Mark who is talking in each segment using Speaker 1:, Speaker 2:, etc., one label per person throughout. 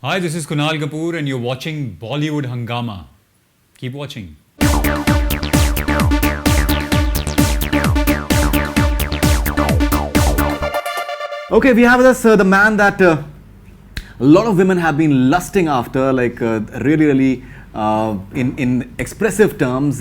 Speaker 1: Hi, this is Kunal Kapoor and you're watching Bollywood Hungama. Keep watching.
Speaker 2: Okay, we have with us the man that a lot of women have been lusting after, like really in expressive terms.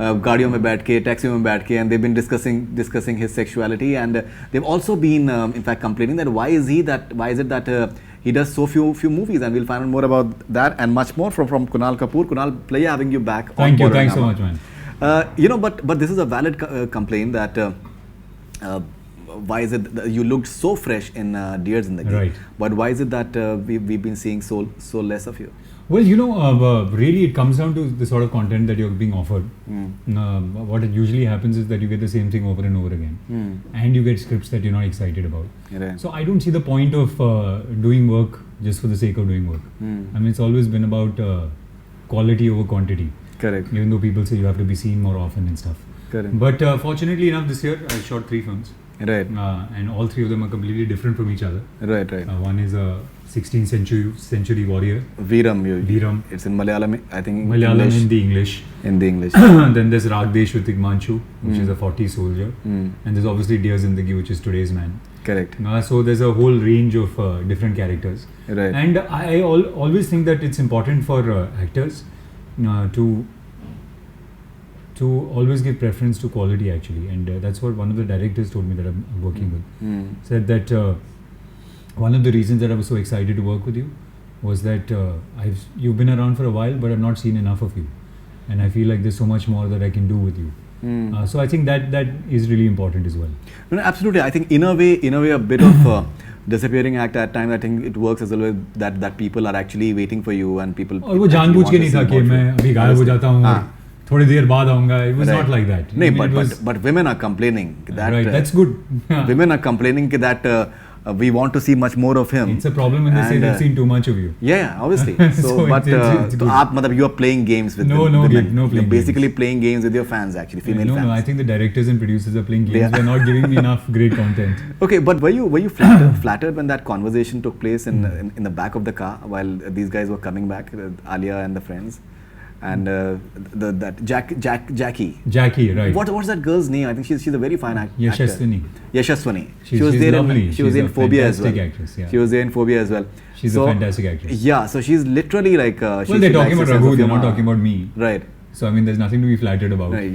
Speaker 2: गाड़ियों में बैठ के, टैक्सियों में बैठ के, and they've been discussing his sexuality, and they've also been in fact complaining that why is it that he does so few movies, and we'll find out more about that and much more from Kunal Kapoor. Kunal, pleasure having you back.
Speaker 1: Thank you, thanks so much, man.
Speaker 2: But this is a valid complaint that why is it that you looked so fresh in Dear Zindagi,
Speaker 1: right?
Speaker 2: But why is it that we've been seeing so less of you?
Speaker 1: Well, really it comes down to the sort of content that you're being offered. What usually happens is that you get the same thing over and over again, and you get scripts that you're not excited about.
Speaker 2: Right.
Speaker 1: So I don't see the point of doing work just for the sake of doing work. I mean, it's always been about quality over quantity.
Speaker 2: Correct.
Speaker 1: Even though people say you have to be seen more often and stuff.
Speaker 2: Correct.
Speaker 1: But fortunately enough, this year I shot 3 films.
Speaker 2: Right.
Speaker 1: And all 3 of them are completely different from each other.
Speaker 2: Right.
Speaker 1: One is a 16th century warrior.
Speaker 2: Veeram. It's in Malayalam, I think.
Speaker 1: Malayalam,
Speaker 2: English. In the English.
Speaker 1: Then there's Ragdesh with Igmanchu, which is a 40s soldier. And there's obviously Dear Zindagi, which is today's man.
Speaker 2: Correct.
Speaker 1: So there's a whole range of different characters.
Speaker 2: Right.
Speaker 1: And I always think that it's important for actors to always give preference to quality, actually, and that's what one of the directors told me that I'm working with. Said that one of the reasons that I was so excited to work with you was that you've been around for a while, but I've not seen enough of you, and I feel like there's so much more that I can do with you. So I think that is really important as well.
Speaker 2: No, absolutely. I think in a way, a bit of disappearing act at times. I think it works as well that people are actually waiting for you, and people.
Speaker 1: और वो जानबूझ के नहीं था कि मैं अभी गायब हो जाता हूँ. थोड़ी देर बाद आऊंगा. It was not like that.
Speaker 2: No, but women are complaining that.
Speaker 1: Right, that's good.
Speaker 2: Women are complaining that we want to see much more of him.
Speaker 1: It's a problem when they say they've seen too much of you.
Speaker 2: Yeah, obviously. So, but you are playing games with
Speaker 1: no
Speaker 2: women.
Speaker 1: You're
Speaker 2: basically playing games with your fans, actually, female fans.
Speaker 1: No, I think the directors and producers are playing games. They're not giving me enough great content.
Speaker 2: Okay, but were you flattered when that conversation took place in the back of the car while these guys were coming back, Alia and the friends? And Jackie,
Speaker 1: right?
Speaker 2: What's that girl's name? I think she's a very fine actor. Yashaswini.
Speaker 1: She was there.
Speaker 2: She was in Phobia as well.
Speaker 1: Actress, yeah.
Speaker 2: She was there in Phobia as well.
Speaker 1: She's a fantastic actress.
Speaker 2: Yeah, so she's literally like.
Speaker 1: Well, they're talking about Raghu. They're not talking about me.
Speaker 2: Right.
Speaker 1: So I mean, there's nothing to be flattered about.
Speaker 2: Right,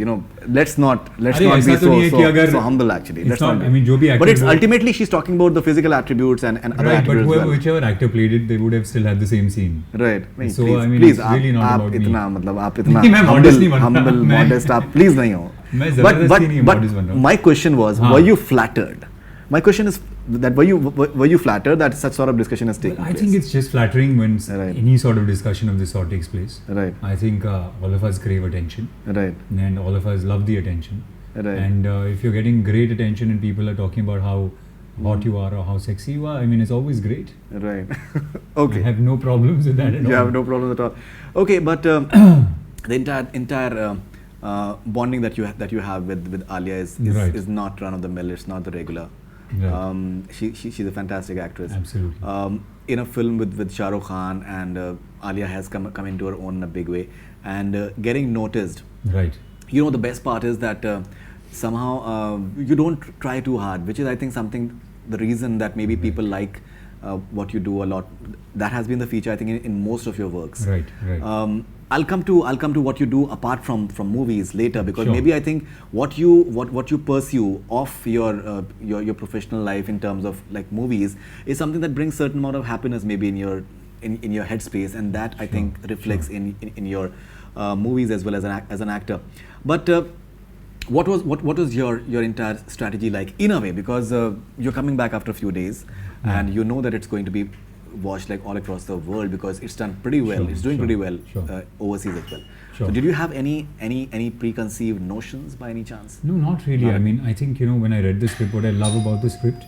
Speaker 2: let's not be so humble, actually. Let's not.
Speaker 1: I mean,
Speaker 2: but it's ultimately she's talking about the physical attributes and other attributes.
Speaker 1: Right, but whichever actor played it, they would have still had the same scene.
Speaker 2: Right.
Speaker 1: So I mean, it's really not about me.
Speaker 2: आप इतना humble, modest, आप please नहीं हो. But my question was, were you flattered? My question is that were you flattered that such sort of discussion is taking place?
Speaker 1: I think it's just flattering when any sort of discussion of this sort takes place.
Speaker 2: Right.
Speaker 1: I think all of us crave attention.
Speaker 2: Right.
Speaker 1: And all of us love the attention.
Speaker 2: Right.
Speaker 1: And if you're getting great attention and people are talking about how hot you are or how sexy you are, I mean, it's always great.
Speaker 2: Right. Okay.
Speaker 1: I have no problems with that at all.
Speaker 2: You have no problems at all. Okay, but the entire bonding that you have with Alia is not run of the mill. It's not the regular.
Speaker 1: Right.
Speaker 2: She's a fantastic actress.
Speaker 1: Absolutely.
Speaker 2: In a film with Shah Rukh Khan, and Alia has come into her own in a big way, and getting noticed.
Speaker 1: Right.
Speaker 2: The best part is that somehow you don't try too hard, which is, I think, the reason that maybe people like what you do a lot. That has been the feature, I think, in most of your works.
Speaker 1: Right.
Speaker 2: I'll come to what you do apart from movies later, because maybe I think what you pursue of your professional life in terms of like movies is something that brings certain amount of happiness maybe in your headspace, and that I think reflects in your movies as well as an actor. But what was your entire strategy like in a way, because you're coming back after a few days and you know that it's going to be watched like all across the world because it's done pretty well. It's doing pretty well overseas as well. So did you have any preconceived notions by any chance?
Speaker 1: No, not really. I mean, I think when I read the script, what I love about the script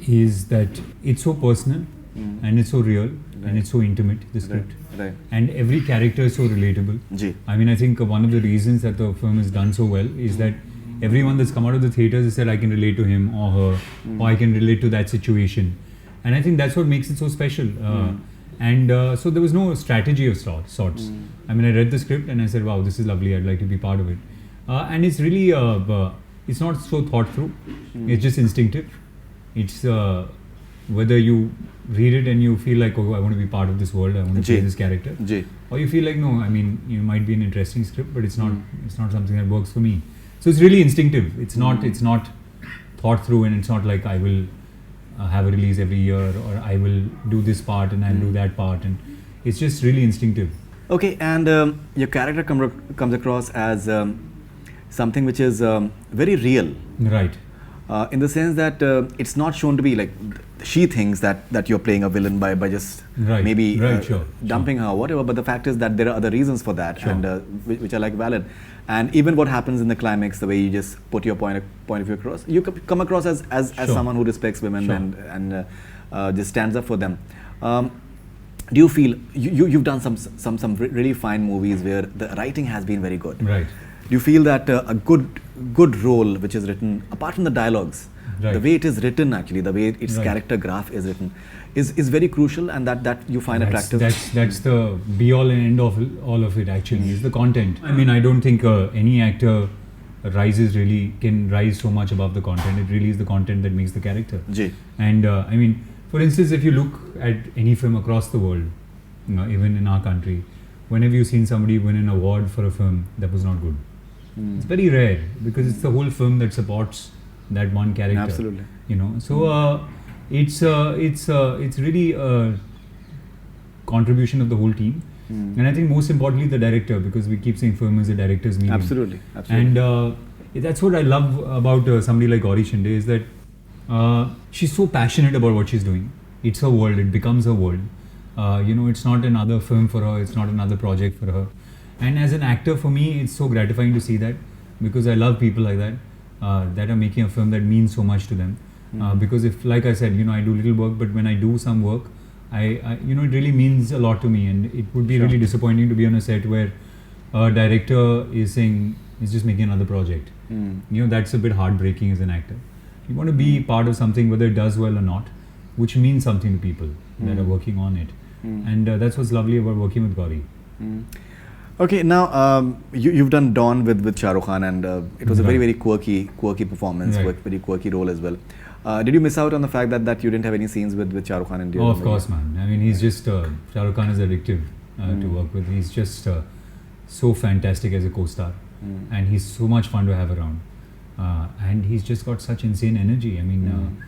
Speaker 1: is that it's so personal and it's so real and it's so intimate, the script.
Speaker 2: Right.
Speaker 1: And every character is so relatable. I mean, I think one of the reasons that the film is done so well is that everyone that's come out of the theatres has said, I can relate to him or her, or I can relate to that situation. And I think that's what makes it so special. And so there was no strategy of sorts. I mean, I read the script and I said, wow, this is lovely, I'd like to be part of it. And it's really, it's not so thought through, it's just instinctive. It's whether you read it and you feel like, oh, I want to be part of this world, I want to play this character. Or you feel like, no, I mean, it might be an interesting script, but it's not something that works for me. So it's really instinctive. It's not thought through, and it's not like I will have a release every year, or I will do this part and I'll do that part, and it's just really instinctive.
Speaker 2: Okay, and your character comes across as something which is very real.
Speaker 1: Right.
Speaker 2: In the sense that it's not shown to be like she thinks that you're playing a villain by just maybe dumping her or whatever, but the fact is that there are other reasons for that, and which are like valid. And even what happens in the climax, the way you just put your point of view across, you come across as someone who respects women and just stands up for them. Do you feel you've done some really fine movies where the writing has been very good?
Speaker 1: Right.
Speaker 2: Do you feel that a good role which is written, apart from the dialogues, the way it is written, actually, the way its character graph is written, is very crucial, and that you find attractive?
Speaker 1: That's the be all and end of all of it, actually, is the content. I mean, I don't think any actor can rise so much above the content. It really is the content that makes the character. And I mean, for instance, if you look at any film across the world, even in our country, whenever you've seen somebody win an award for a film that was not good, it's very rare, because it's the whole film that supports that one character.
Speaker 2: Absolutely.
Speaker 1: So it's really a contribution of the whole team, and I think most importantly the director, because we keep saying film is a director's medium.
Speaker 2: Absolutely.
Speaker 1: And that's what I love about somebody like Gauri Shinde, is that she's so passionate about what she's doing. It's her world. It becomes her world. It's not another film for her. It's not another project for her. And as an actor, for me, it's so gratifying to see that, because I love people like that, that are making a film that means so much to them. Because if, like I said, I do little work, but when I do some work, it really means a lot to me. And it would be really disappointing to be on a set where a director is saying, he's just making another project. That's a bit heartbreaking as an actor. You want to be part of something, whether it does well or not, which means something to people that are working on it. And that's what's lovely about working with Gauri.
Speaker 2: Okay, now you've done Dawn with Shah Rukh Khan, and it was a very quirky performance, very quirky role as well. Did you miss out on the fact that you didn't have any scenes with Shah Rukh Khan in Dear Zindagi?
Speaker 1: Oh, of course, man. I mean, he's just Shah Rukh Khan is addictive to work with. He's just so fantastic as a co-star, and he's so much fun to have around. And he's just got such insane energy. I mean,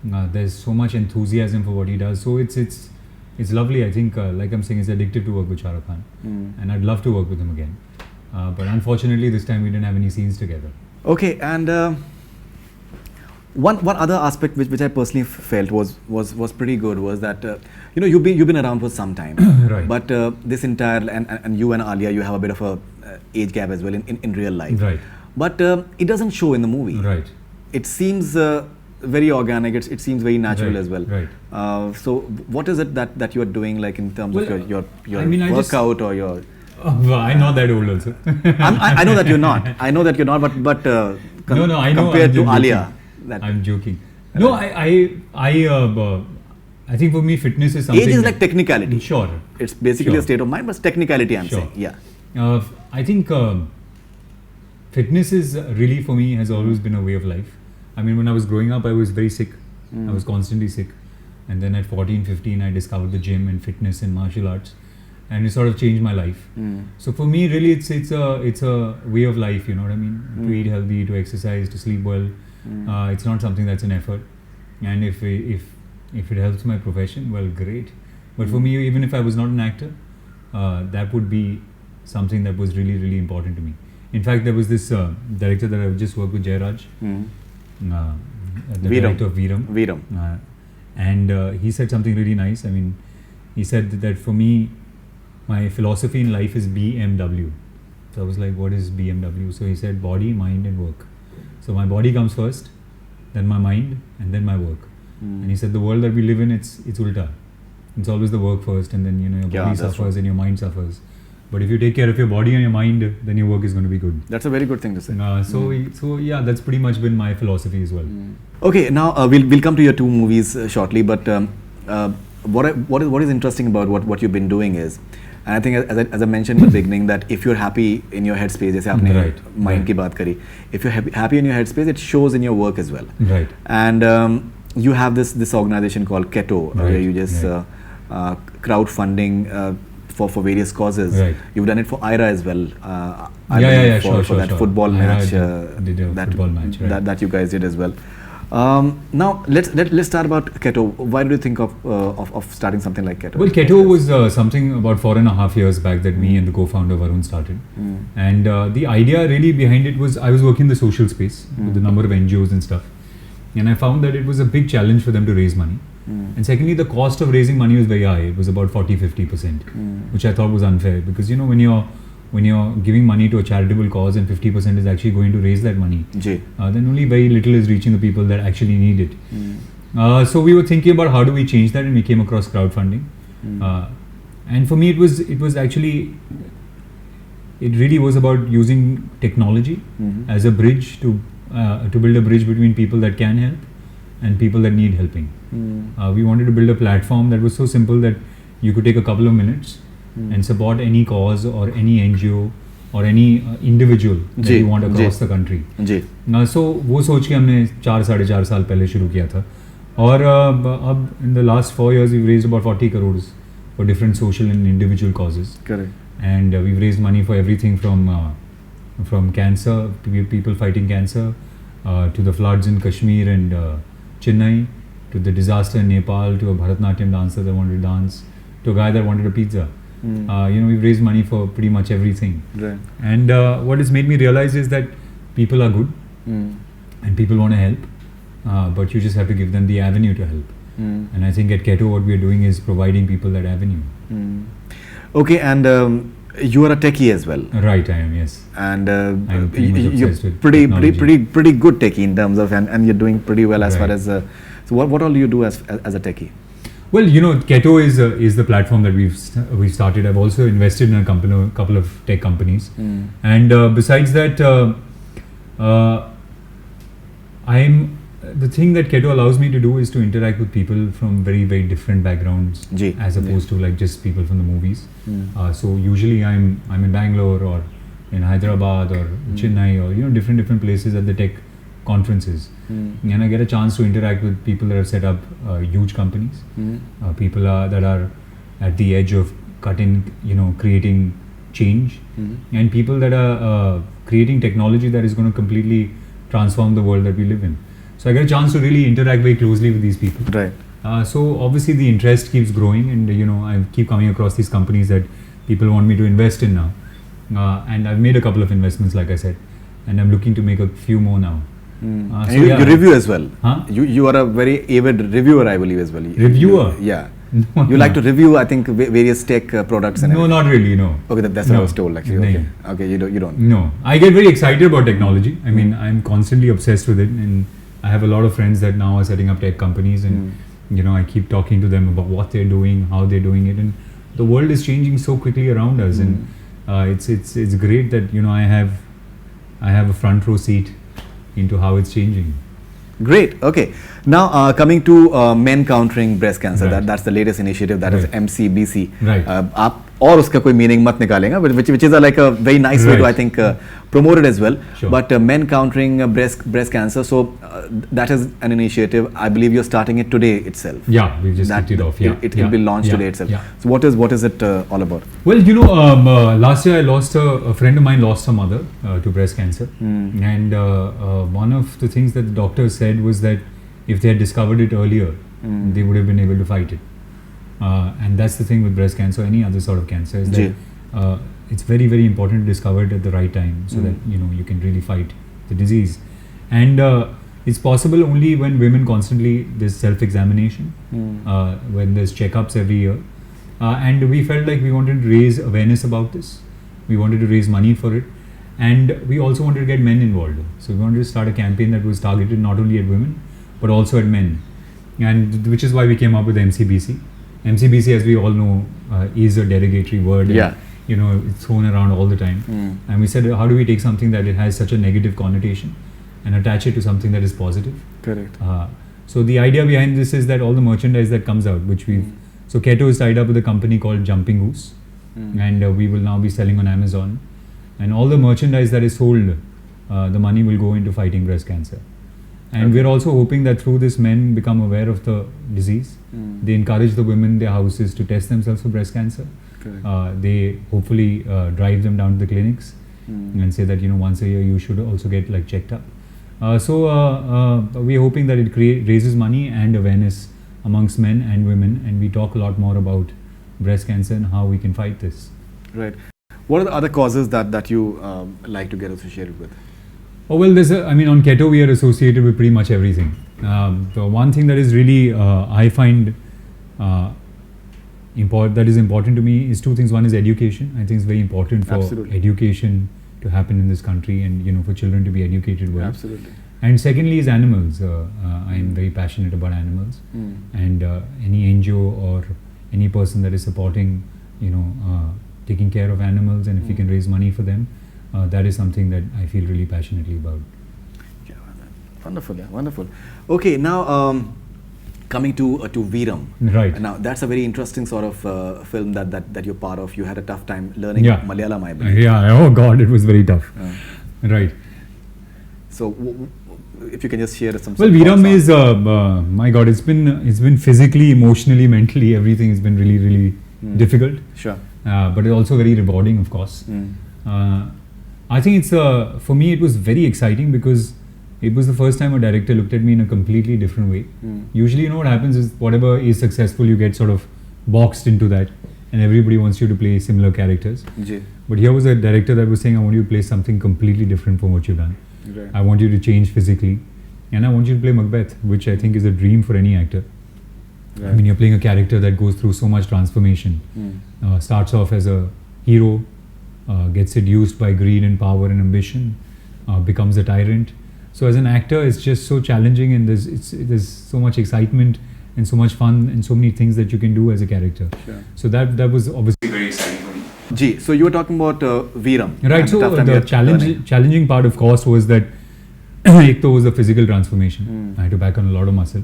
Speaker 1: there's so much enthusiasm for what he does. So it's lovely. I think, like I'm saying, it's addictive to work with Shah Rukh Khan, and I'd love to work with him again. But unfortunately, this time we didn't have any scenes together.
Speaker 2: Okay, and one other aspect which I personally felt was pretty good was that you've been around for some time,
Speaker 1: right?
Speaker 2: But this entire and you and Alia, you have a bit of a age gap as well in real life,
Speaker 1: right?
Speaker 2: But it doesn't show in the movie,
Speaker 1: right?
Speaker 2: It seems very organic. It seems very natural as well.
Speaker 1: Right.
Speaker 2: So what is it that you are doing, like in terms of your workout or your?
Speaker 1: I'm not that old also.
Speaker 2: I know that you're not. I know that you're not. But
Speaker 1: no, I know.
Speaker 2: Compared to Alia,
Speaker 1: I'm joking. No, I think for me, fitness is something.
Speaker 2: Age is like technicality.
Speaker 1: Sure.
Speaker 2: It's basically a state of mind, but it's technicality. I'm saying, yeah.
Speaker 1: I think fitness is really, for me, has always been a way of life. I mean, when I was growing up, I was very sick. I was constantly sick. And then at 14, 15, I discovered the gym and fitness and martial arts. And it sort of changed my life. So for me, really, it's a way of life, you know what I mean? To eat healthy, to exercise, to sleep well. It's not something that's an effort. And if it helps my profession, well, great. But for me, even if I was not an actor, that would be something that was really, really important to me. In fact, there was this director that I just worked with, Jairaj, the director of Veeram. And he said something really nice. I mean, he said that for me, my philosophy in life is BMW. So I was like, what is BMW? So he said, body, mind and work. So my body comes first, then my mind, and then my work. And he said the world that we live in, it's ulta. It's always the work first, and then your body suffers and your mind suffers. But if you take care of your body and your mind, then your work is going to be good.
Speaker 2: That's a very good thing to say.
Speaker 1: So yeah, that's pretty much been my philosophy as well.
Speaker 2: Okay, now we'll come to your two movies shortly, but what is interesting about what you've been doing is, and I think as I mentioned in the beginning, that if you're happy in your headspace, जैसे आपने mind की बात करी, if you're happy in your headspace, it shows in your work as well.
Speaker 1: Right.
Speaker 2: And you have this organization called Ketto, where you just crowdfunding for various causes.
Speaker 1: Right.
Speaker 2: You've done it for IRA as well. For that football match.
Speaker 1: Did a football match. Right.
Speaker 2: That you guys did as well. Now let's start about Ketto. Why did you think of starting something like Ketto?
Speaker 1: Well, Ketto was something about 4.5 years back that me and the co-founder Varun started. And the idea really behind it was I was working in the social space with a number of NGOs and stuff. And I found that it was a big challenge for them to raise money. And secondly, the cost of raising money was very high. It was about 40-50%, which I thought was unfair, because you know when you're giving money to a charitable cause and 50% is actually going to raise that money, then only very little is reaching the people that actually need it. So we were thinking about how do we change that, and we came across crowdfunding. And for me, it was actually, it really was about using technology as a bridge to build a bridge between people that can help and people that need helping. We wanted to build a platform that was so simple that you could take a couple of minutes and support any cause or any NGO or any individual that you want across the country. So वो सोच के हमने 4-4.5 साल पहले शुरू किया था, और अब in the last 4 years we've raised about 40 crores for different social and individual causes.
Speaker 2: Correct.
Speaker 1: And we've raised money for everything from cancer, people fighting cancer, to the floods in Kashmir and Chennai, to the disaster in Nepal, to a Bharatnatyam dancer that wanted to dance, to a guy that wanted a pizza. We've raised money for pretty much everything.
Speaker 2: Right.
Speaker 1: And what has made me realize is that people are good and people want to help, but you just have to give them the avenue to help. And I think at Ketto what we are doing is providing people that avenue.
Speaker 2: Okay, and you are a techie as well.
Speaker 1: Right, I am, yes.
Speaker 2: And
Speaker 1: I'm pretty much
Speaker 2: you're
Speaker 1: obsessed with
Speaker 2: pretty good techie in terms of, and you're doing pretty well as far as. So what all do you do as a techie?
Speaker 1: Well, Ketto is the platform that we've started. I've also invested in a couple of tech companies, and besides that, the thing that Ketto allows me to do is to interact with people from very, very different backgrounds, as opposed to like just people from the movies. So usually I'm in Bangalore or in Hyderabad or Chennai or different places at the tech conferences, and I get a chance to interact with people that have set up huge companies, people that are at the edge of creating change, and people that are creating technology that is going to completely transform the world that we live in. So I get a chance to really interact very closely with these people.
Speaker 2: Right.
Speaker 1: So obviously the interest keeps growing, and I keep coming across these companies that people want me to invest in now, and I've made a couple of investments, like I said, and I'm looking to make a few more now.
Speaker 2: And you review as well.
Speaker 1: Huh?
Speaker 2: You are a very avid reviewer, I believe, as well.
Speaker 1: Reviewer?
Speaker 2: Yeah. You like to review, I think, various tech products and
Speaker 1: No, not really, no.
Speaker 2: Okay, that's what I was told, actually. Okay, you don't.
Speaker 1: No, I get very excited about technology. I mean, I'm constantly obsessed with it, and I have a lot of friends that now are setting up tech companies, and I keep talking to them about what they're doing, how they're doing it, and the world is changing so quickly around us, and it's great that I have a front row seat into how it's changing.
Speaker 2: Great. Okay. Now coming to men countering breast cancer,
Speaker 1: Right.
Speaker 2: that's the latest initiative, that is MCBC.
Speaker 1: Right.
Speaker 2: आप और उसका कोई meaning मत निकालेंगे, which is like a very nice way to, I think, promote it as well.
Speaker 1: Sure.
Speaker 2: But men countering breast cancer, so that is an initiative. I believe you're starting it today itself.
Speaker 1: Yeah, we've just kicked it off. Yeah,
Speaker 2: it will be launched today itself.
Speaker 1: Yeah.
Speaker 2: So what is it all about?
Speaker 1: Well, last year I lost a friend of mine lost her mother to breast cancer, and one of the things that the doctor said was that if they had discovered it earlier, they would have been able to fight it. And that's the thing with breast cancer, any other sort of cancer, is that it's very, very important to discover it at the right time, so that you can really fight the disease. And it's possible only when women constantly, there's self-examination, when there's checkups every year, and we felt like we wanted to raise awareness about this. We wanted to raise money for it, and we also wanted to get men involved. So we wanted to start a campaign that was targeted not only at women but also at men, and which is why we came up with MCBC. MCBC, as we all know, is a derogatory word.
Speaker 2: Yeah.
Speaker 1: And, it's thrown around all the time. And we said, how do we take something that it has such a negative connotation and attach it to something that is positive?
Speaker 2: Correct.
Speaker 1: So the idea behind this is that all the merchandise that comes out, which we've So Ketto is tied up with a company called Jumping Goose, and we will now be selling on Amazon. And all the merchandise that is sold, the money will go into fighting breast cancer. And we're also hoping that through this, men become aware of the disease. They encourage the women in their houses to test themselves for breast cancer. They hopefully drive them down to the clinics and say that, once a year you should also get checked up. So we're hoping that it raises money and awareness amongst men and women, and we talk a lot more about breast cancer and how we can fight this.
Speaker 2: Right. What are the other causes that you like to get associated with?
Speaker 1: Oh well, on Ketto we are associated with pretty much everything. The one thing that is really I find that is important to me is two things. One is education. I think it's very important for education to happen in this country, and for children to be educated well.
Speaker 2: Absolutely.
Speaker 1: And secondly is animals. I am very passionate about animals, and any NGO or any person that is supporting, taking care of animals, and if we can raise money for them, that is something that I feel really passionately about.
Speaker 2: Yeah, wonderful, yeah, wonderful. Okay, now coming to Veeram.
Speaker 1: Right.
Speaker 2: Now that's a very interesting sort of film that you're part of. You had a tough time learning Malayalam, I believe.
Speaker 1: Yeah. Oh God, it was very tough. Right.
Speaker 2: So if you can just share some.
Speaker 1: Well, Veeram is my God. It's been physically, emotionally, mentally, everything has been really, really difficult.
Speaker 2: Sure.
Speaker 1: But it's also very rewarding, of course. I think for me it was very exciting because it was the first time a director looked at me in a completely different way. Usually, what happens is whatever is successful, you get sort of boxed into that, and everybody wants you to play similar characters. But here was a director that was saying, I want you to play something completely different from what you've done.
Speaker 2: Right.
Speaker 1: I want you to change physically, and I want you to play Macbeth, which I think is a dream for any actor. Right. You're playing a character that goes through so much transformation. Starts off as a hero, gets seduced by greed and power and ambition, becomes a tyrant. So as an actor, it's just so challenging, and there's so much excitement and so much fun and so many things that you can do as a character.
Speaker 2: Sure.
Speaker 1: So that was obviously very exciting for me.
Speaker 2: Gee, so you were talking about Veeram.
Speaker 1: Right. So the challenging part, of course, was that Ekto was the physical transformation. I had to pack on a lot of muscle.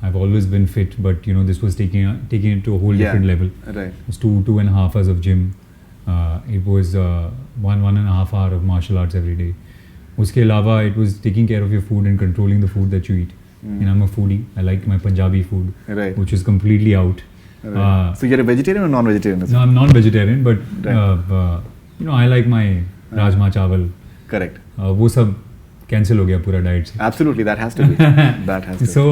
Speaker 1: I've always been fit, but this was taking it to a whole different level.
Speaker 2: Right.
Speaker 1: It was 2.5 hours of gym. It was 1.5 hours of martial arts every day. Uske alawa, it was taking care of your food and controlling the food that you eat. And I'm a foodie. I like my Punjabi food, which is completely out.
Speaker 2: Right. So you're a vegetarian or non-vegetarian?
Speaker 1: No, I'm non-vegetarian, but I like my rajma chawal.
Speaker 2: Correct.
Speaker 1: वो सब cancel हो गया पूरा diet से.
Speaker 2: Absolutely, that has to be. That has to.
Speaker 1: So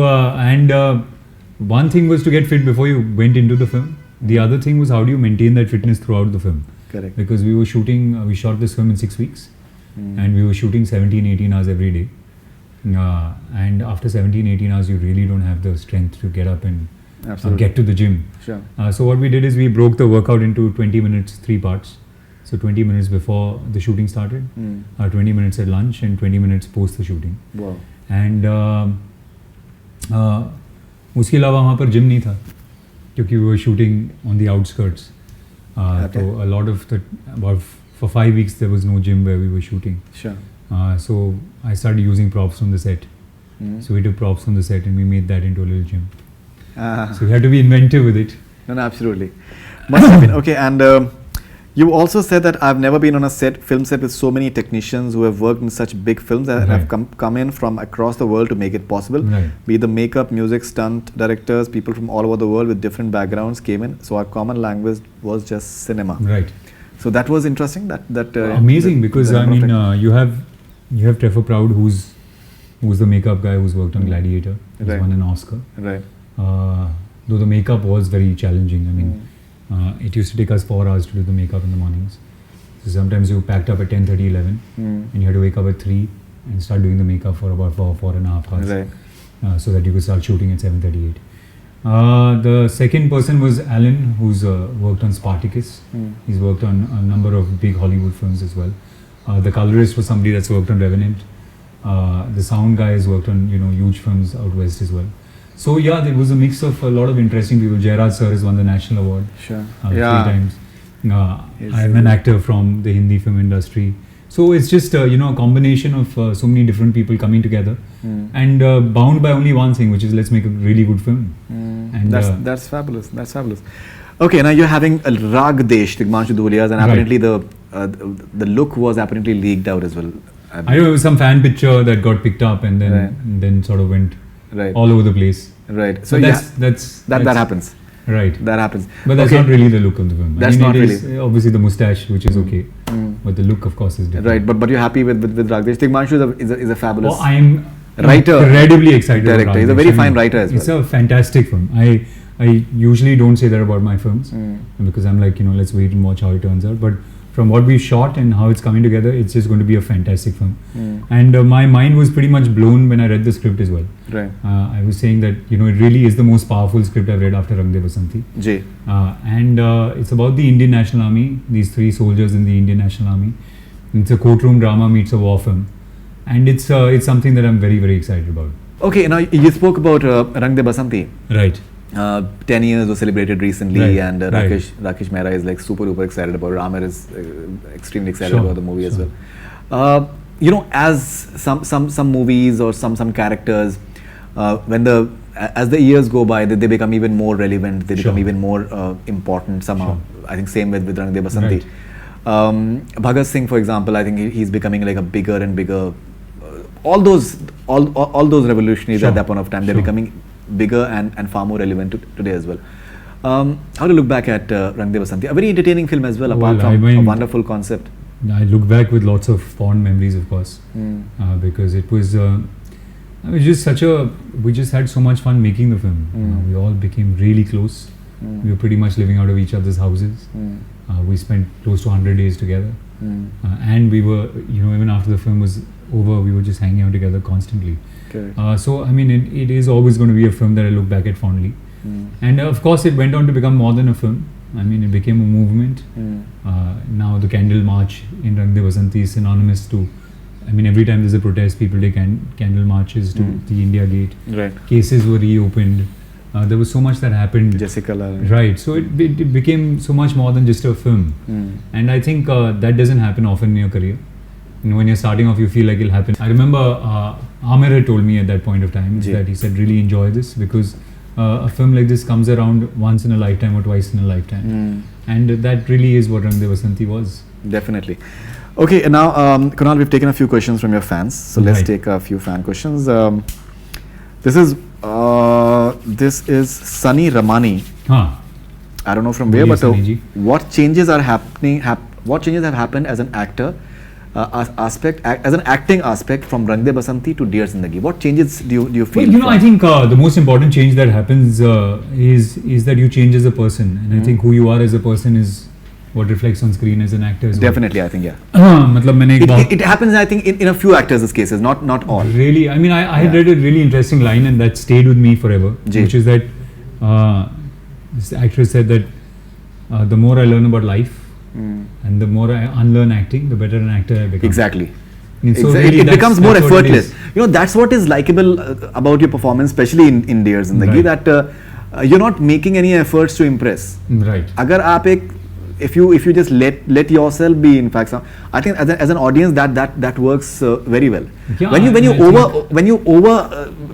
Speaker 1: one thing was to get fit before you went into the film. The other thing was how do you maintain that fitness throughout the film?
Speaker 2: Correct.
Speaker 1: Because we shot this film in 6 weeks, and we were shooting 17-18 hours every day. And after 17-18 hours, you really don't have the strength to get up and get to the gym.
Speaker 2: Sure.
Speaker 1: So what we did is we broke the workout into 20 minutes, 3 parts. So 20 minutes before the shooting started, 20 minutes at lunch, and 20 minutes post the shooting.
Speaker 2: Wow.
Speaker 1: And उसके अलावा वहाँ पर gym नहीं था क्योंकि we were shooting on the outskirts. So for 5 weeks there was no gym where we were shooting.
Speaker 2: Sure.
Speaker 1: So I started using props from the set. So we took props from the set and we made that into a little gym. So we had to be inventive with it.
Speaker 2: No, absolutely. Must have been. Okay, and you also said that I've never been on a film set with so many technicians who have worked in such big films and have come in from across the world to make it possible.
Speaker 1: Right.
Speaker 2: Be the makeup, music, stunt directors, people from all over the world with different backgrounds came in. So our common language was just cinema.
Speaker 1: Right.
Speaker 2: So that was interesting.
Speaker 1: Amazing, because you have Trevor Proud, who's the makeup guy who's worked on Gladiator. He's won an Oscar.
Speaker 2: Right.
Speaker 1: Though the makeup was very challenging. It used to take us 4 hours to do the makeup in the mornings. So sometimes you packed up at 10:30, 11, and you had to wake up at 3 and start doing the makeup for about 4.5 hours.
Speaker 2: Right.
Speaker 1: So that you could start shooting at 7:38. The second person was Alan, who's worked on Spartacus. He's worked on a number of big Hollywood films as well. The colorist was somebody that's worked on Revenant. The sound guy has worked on huge films out west as well. So yeah, there was a mix of a lot of interesting people. Jairaj sir has won the National Award 3 times. I'm an actor from the Hindi film industry. So it's just a combination of so many different people coming together and bound by only one thing, which is let's make a really good film. And
Speaker 2: that's fabulous. That's fabulous. Okay, now you're having a Rag Desh, Tigmanshu Dhulia's, and apparently the look was apparently leaked out as well.
Speaker 1: I know it was some fan picture that got picked up and then sort of went all over the place.
Speaker 2: Right.
Speaker 1: So that
Speaker 2: happens.
Speaker 1: Right.
Speaker 2: That happens.
Speaker 1: But that's not really the look of the film.
Speaker 2: That's not really.
Speaker 1: Obviously the moustache, which is okay, but the look, of course, is different.
Speaker 2: Right. But you're happy with Rag Desh. Tigmanshu is a fabulous.
Speaker 1: I am
Speaker 2: writer.
Speaker 1: Incredibly excited.
Speaker 2: Director. He's a very fine writer as well.
Speaker 1: It's a fantastic film. I usually don't say that about my films because I'm like, let's wait and watch how it turns out. But from what we shot and how it's coming together, it's just going to be a fantastic film. And my mind was pretty much blown when I read the script as well.
Speaker 2: Right.
Speaker 1: I was saying that, it really is the most powerful script I've read after Rang De Basanti. And it's about the Indian National Army, these 3 soldiers in the Indian National Army. It's a courtroom drama meets a war film. And it's something that I'm very, very excited about.
Speaker 2: Okay, now you spoke about Rang De Basanti.
Speaker 1: Right.
Speaker 2: 10 years was celebrated recently, and Rakesh Mehra is like super excited about it. Amer is extremely excited about the movie as well. As some movies or some characters, as the years go by, they become even more relevant. They become even more important somehow. I think same with Rang De Basanti. Bhagat Singh, for example, I think he's becoming like a bigger and bigger. All those revolutionaries at that point of time, they're becoming bigger and far more relevant today as well. How to look back at Rang De Basanti? A very entertaining film as well, apart from a wonderful concept.
Speaker 1: I look back with lots of fond memories, of course, because it was we just had so much fun making the film. We all became really close. We were pretty much living out of each other's houses. We spent close to 100 days together, and we were, even after the film was over, we were just hanging out together constantly. So I mean, it is always going to be a film that I look back at fondly. And of course, it went on to become more than a film. I mean, it became a movement. Now the Candle March in Rang De Basanti is synonymous to, I mean, every time there's a protest, people take candle marches to the India Gate.
Speaker 2: Right.
Speaker 1: Cases were reopened. There was so much that happened.
Speaker 2: Jessica Lange.
Speaker 1: Right. So it became so much more than just a film. And I think that doesn't happen often in your career. When you're starting off, you feel like it'll happen. I remember Amer had told me at that point of time that he said, really enjoy this, because a film like this comes around once in a lifetime or twice in a lifetime. And that really is what Rang De Basanti was.
Speaker 2: Definitely. Okay, now Kunal, we've taken a few questions from your fans. So let's take a few fan questions. This is Sunny Ramani. I don't know from where, but what changes are happening? What changes have happened as an actor? As an acting aspect from Rang De Basanti to Dear Zindagi? What changes do you feel?
Speaker 1: Well, I think the most important change that happens is that you change as a person, and I think who you are as a person is what reflects on screen as an actor as well.
Speaker 2: Definitely, I think, yeah. It happens, I think, in a few actors' cases, not all.
Speaker 1: Really, I mean, I had read a really interesting line, and that stayed with me forever, which is that this actress said that the more I learn about life, and the more I unlearn acting, the better an actor I become.
Speaker 2: Exactly.
Speaker 1: So really
Speaker 2: it becomes more effortless. That's what is likable about your performance, especially in Dear Zindagi, that you're not making any efforts to impress.
Speaker 1: Right.
Speaker 2: If you just let yourself be, in fact, I think as an audience that works very well.
Speaker 1: Yeah,
Speaker 2: when you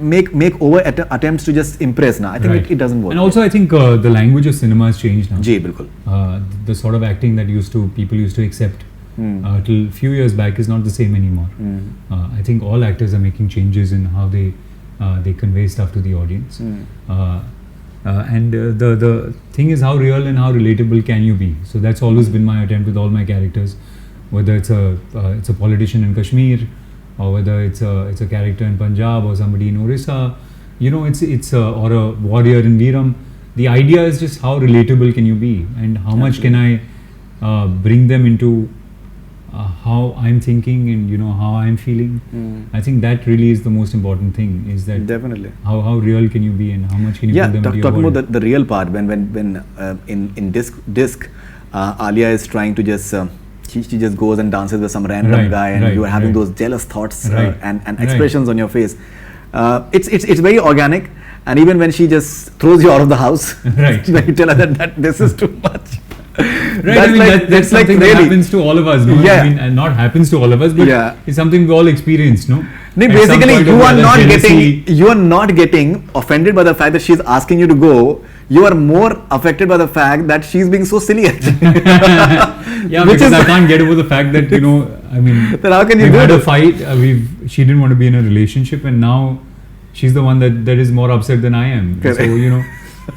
Speaker 2: make over attempts to just impress, I think it doesn't work.
Speaker 1: And also, I think the language of cinema has changed now.
Speaker 2: Bilkul.
Speaker 1: The sort of acting that people used to accept till a few years back is not the same anymore. I think all actors are making changes in how they convey stuff to the audience. And the thing is, how real and how relatable can you be? So that's always been my attempt with all my characters, whether it's a politician in Kashmir, or whether it's a character in Punjab or somebody in Orissa, or a warrior in Veeram. The idea is just how relatable can you be, and how much can I bring them into how I'm thinking and how I'm feeling. I think that really is the most important thing, is that
Speaker 2: definitely
Speaker 1: how real can you be and how much can you put them into your
Speaker 2: talking
Speaker 1: world.
Speaker 2: about the real part, when in disc Alia is trying to just she just goes and dances with some random guy, and you are having those jealous thoughts and expressions on your face. It's very organic, and even when she just throws you out of the house, when you tell her that this is too much.
Speaker 1: Right, I mean, that's
Speaker 2: like
Speaker 1: something that
Speaker 2: really
Speaker 1: happens to all of us, no?
Speaker 2: Yeah.
Speaker 1: I mean, and not happens to all of us, but it's something we all experience, no?
Speaker 2: No,
Speaker 1: At some
Speaker 2: basically
Speaker 1: point
Speaker 2: you
Speaker 1: or
Speaker 2: are
Speaker 1: other,
Speaker 2: not
Speaker 1: jealousy.
Speaker 2: getting offended by the fact that she's asking you to go. You are more affected by the fact that she's being so silly actually.
Speaker 1: Yeah, because I can't get over the fact that, you know, I mean,
Speaker 2: then how can you
Speaker 1: we've
Speaker 2: do
Speaker 1: had a
Speaker 2: this?
Speaker 1: fight, she didn't want to be in a relationship, and now she's the one that is more upset than I am.
Speaker 2: Correct.
Speaker 1: So, you know,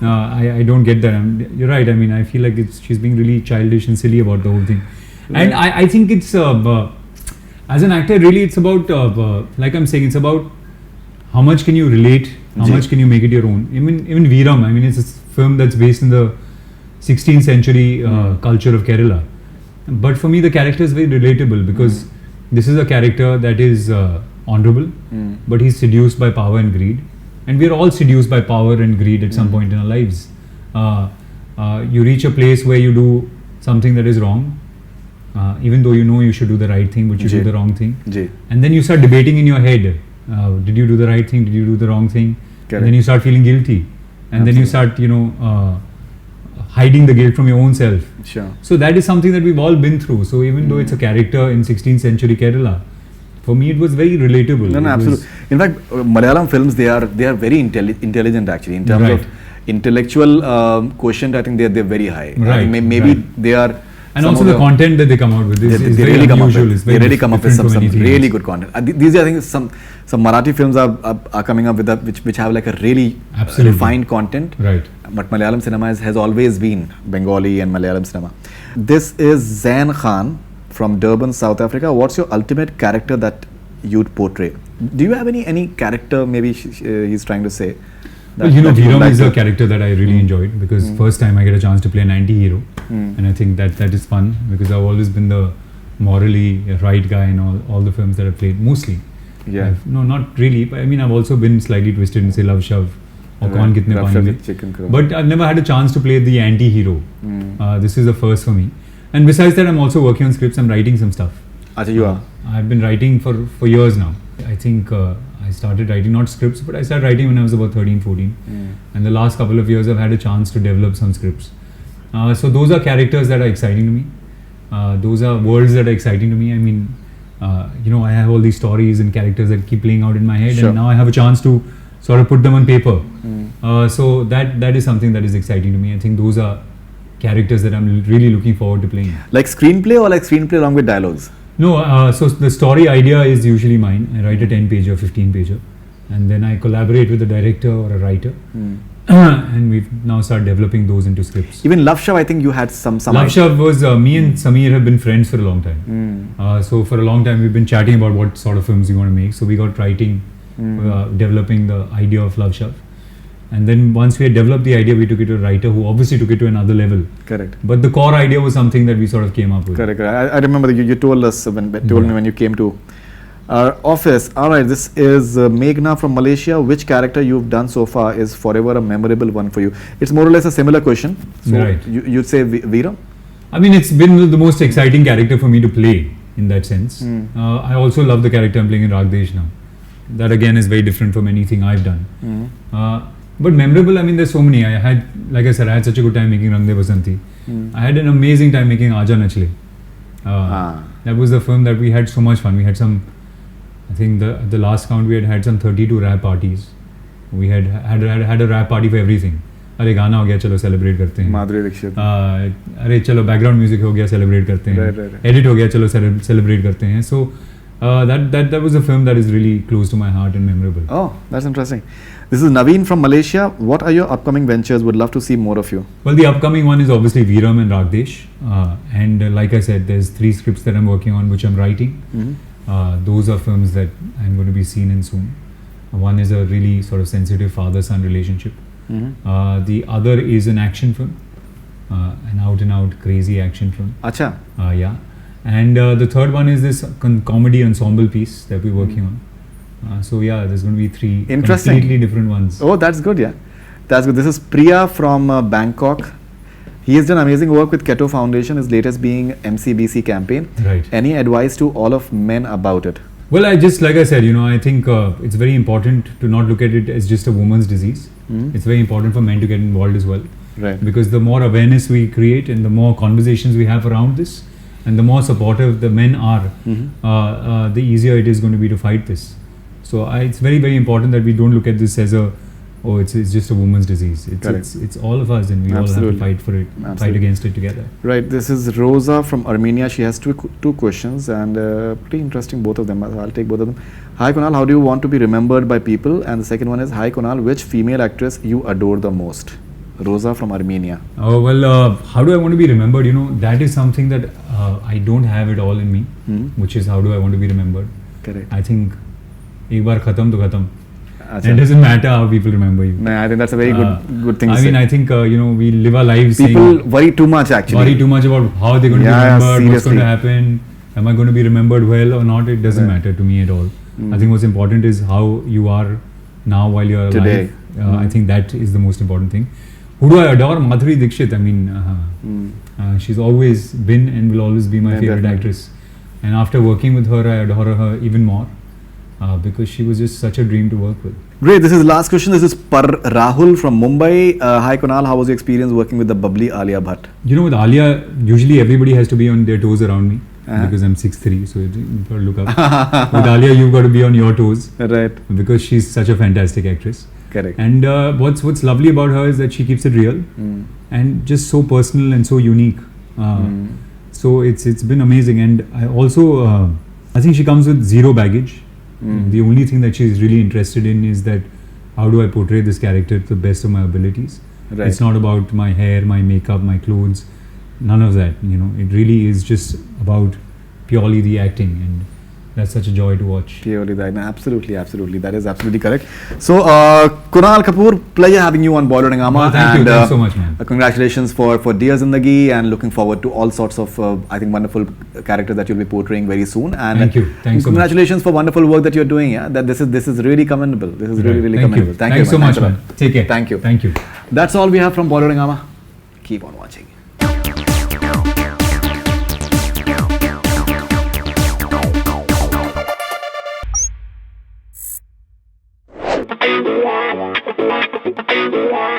Speaker 1: I don't get that. You're right, I mean, I feel like she's being really childish and silly about the whole thing. And I think it's, as an actor, really it's about, like I'm saying, it's about how much can you relate, how much can you make it your own. Even Veeram, I mean, it's a film that's based in the 16th century culture of Kerala. But for me, the character is very relatable because this is a character that is honorable, but he's seduced by power and greed. And we're all seduced by power and greed at some point in our lives. You reach a place where you do something that is wrong, even though you know you should do the right thing, but you do the wrong thing. And then you start debating in your head, did you do the right thing, did you do the wrong thing? And then you start feeling guilty. And then you start, you know, hiding the guilt from your own self.
Speaker 2: Sure.
Speaker 1: So that is something that we've all been through. So even though it's a character in 16th century Kerala, for me it was very relatable.
Speaker 2: No, absolutely. In fact, Malayalam films, they are very intelligent actually in terms of intellectual quotient. I think they're very high.
Speaker 1: Right.
Speaker 2: Maybe they are.
Speaker 1: And also the content that they come out with is very
Speaker 2: really
Speaker 1: unusual.
Speaker 2: They really come up with some really good content. These are, I think, some Marathi films are coming up with that which have like a really refined content.
Speaker 1: Right.
Speaker 2: But Malayalam cinema has always been Bengali and Malayalam cinema. This is Zain Khan from Durban, South Africa. What's your ultimate character that you'd portray? Do you have any character maybe he's trying to say?
Speaker 1: Well, you know, Veeram is a character that I really enjoyed because first time I get a chance to play an anti-hero, and I think that is fun because I've always been the morally right guy in all the films that I've played, mostly.
Speaker 2: Yeah.
Speaker 1: No, not really, but I mean I've also been slightly twisted in say Love Shav or Kaun Kitne Paani Mein. But I've never had a chance to play the anti-hero. This is the first for me. And besides that, I'm also working on scripts. I'm writing some stuff.
Speaker 2: Achha, you are?
Speaker 1: I've been writing for years now. I think I started writing, not scripts, but I started writing when I was about 13, 14. And the last couple of years I've had a chance to develop some scripts. So those are characters that are exciting to me. Those are worlds that are exciting to me. I mean, you know, I have all these stories and characters that keep playing out in my head, and now I have a chance to sort of put them on paper. So that is something that is exciting to me. I think those are characters that I'm really looking forward to playing.
Speaker 2: Like screenplay or like screenplay along with dialogues?
Speaker 1: No, so the story idea is usually mine. I write a 10-pager, 15-pager, and then I collaborate with a director or a writer, and we've now started developing those into scripts.
Speaker 2: Even Love Shav, I think you had some.
Speaker 1: Love Shav was me and Sameer have been friends for a long time. So for a long time we've been chatting about what sort of films we want to make. So we got writing, developing the idea of Love Shav. And then once we had developed the idea, we took it to a writer who obviously took it to another level.
Speaker 2: Correct.
Speaker 1: But the core idea was something that we sort of came up with.
Speaker 2: Correct. I remember that you told us me when you came to our office. All right, this is Meghna from Malaysia. Which character you've done so far is forever a memorable one for you? It's more or less a similar question. So
Speaker 1: right.
Speaker 2: You'd say Veeram?
Speaker 1: I mean, it's been the most exciting character for me to play in that sense. I also love the character I'm playing in Ragdesh now. That again is very different from anything I've done. But memorable, I mean, there's so many. I had, like I said, I had such a good time making Rang De Basanti. I had an amazing time making Aaja Nachle. That was the film that we had so much fun. We had some, I think the last count we had some 32 rap parties. We had a rap party for everything. अरे गाना हो गया चलो celebrate करते हैं.
Speaker 2: माधुरी दीक्षित.
Speaker 1: अरे चलो background music हो गया सेलिब्रेट करते हैं. एडिट हो गया चलो सेलिब्रेट करते हैं. So that was a film that is really close to my heart and memorable.
Speaker 2: Oh, that's interesting. This is Naveen from Malaysia. What are your upcoming ventures? Would love to see more of you.
Speaker 1: Well, the upcoming one is obviously Veeram and Ragdesh. And like I said, there's 3 scripts that I'm working on, which I'm writing. Those are films that I'm going to be seen in soon. One is a really sort of sensitive father-son relationship. The other is an action film, an out-and-out crazy action film.
Speaker 2: Acha.
Speaker 1: Yeah. And the third one is this comedy ensemble piece that we're working on. So yeah, there's going to be 3 completely different ones.
Speaker 2: Oh, that's good, yeah. That's good. This is Priya from Bangkok. He has done amazing work with Ketto Foundation, his latest being MCBC campaign.
Speaker 1: Right.
Speaker 2: Any advice to all of men about it?
Speaker 1: Well, like I said, I think it's very important to not look at it as just a woman's disease. It's very important for men to get involved as well.
Speaker 2: Right.
Speaker 1: Because the more awareness we create and the more conversations we have around this, and the more supportive the men are, the easier it is going to be to fight this. So it's very, very important that we don't look at this as it's just a woman's disease. It's all of us, and we all have to fight for it, fight against it together.
Speaker 2: Right. This is Rosa from Armenia. She has two questions, and pretty interesting, both of them. I'll take both of them. Hi Kunal, how do you want to be remembered by people? And the second one is, hi Kunal, which female actress you adore the most? Rosa from Armenia.
Speaker 1: Oh well, how do I want to be remembered? That is something that I don't have it all in me, which is how do I want to be remembered.
Speaker 2: Correct.
Speaker 1: I think ek baar khatam to khatam.
Speaker 2: Achha.
Speaker 1: It doesn't matter how people remember you.
Speaker 2: No, I think that's a very good thing to say.
Speaker 1: I mean, I think we live our lives
Speaker 2: people worry too much actually.
Speaker 1: Worry too much about how they're going to be remembered, what's going to
Speaker 2: seriously.
Speaker 1: happen, am I going to be remembered well or not. It doesn't matter to me at all. I think what's important is how you are now while you're
Speaker 2: Today.
Speaker 1: alive. I think that is the most important thing. Who do I adore? Madhuri Dixit. I mean, she's always been and will always be my favorite actress. And after working with her, I adore her even more. Because she was just such a dream to work with.
Speaker 2: Great. This is the last question. This is Rahul from Mumbai. Hi Kunal, how was your experience working with the bubbly Alia Bhatt?
Speaker 1: With Alia, usually everybody has to be on their toes around me because I'm 6'3", so you've got to look up. With Alia, you've got to be on your toes.
Speaker 2: Right.
Speaker 1: Because she's such a fantastic actress.
Speaker 2: Correct.
Speaker 1: And what's lovely about her is that she keeps it real and just so personal and so unique. So it's been amazing. And I also, I think she comes with zero baggage. The only thing that she's really interested in is that how do I portray this character to the best of my abilities.
Speaker 2: Right.
Speaker 1: It's not about my hair, my makeup, my clothes, none of that. It really is just about purely the acting, and that's such a joy to watch.
Speaker 2: Purely that. Absolutely. That is absolutely correct. So, Kunal Kapoor, pleasure having you on Bollywood Hungama.
Speaker 1: Thank you. Thanks so much, man.
Speaker 2: Congratulations for Dear Zindagi, and looking forward to all sorts of, I think, wonderful characters that you'll be portraying very soon. And
Speaker 1: thank you. Thanks so much.
Speaker 2: Congratulations for wonderful work that you're doing. Yeah, that this is really commendable. This is really commendable.
Speaker 1: Thank you so much, man. Take care.
Speaker 2: Thank you.
Speaker 1: Thank you.
Speaker 2: That's all we have from Bollywood Hungama. Keep on watching.
Speaker 3: Yeah.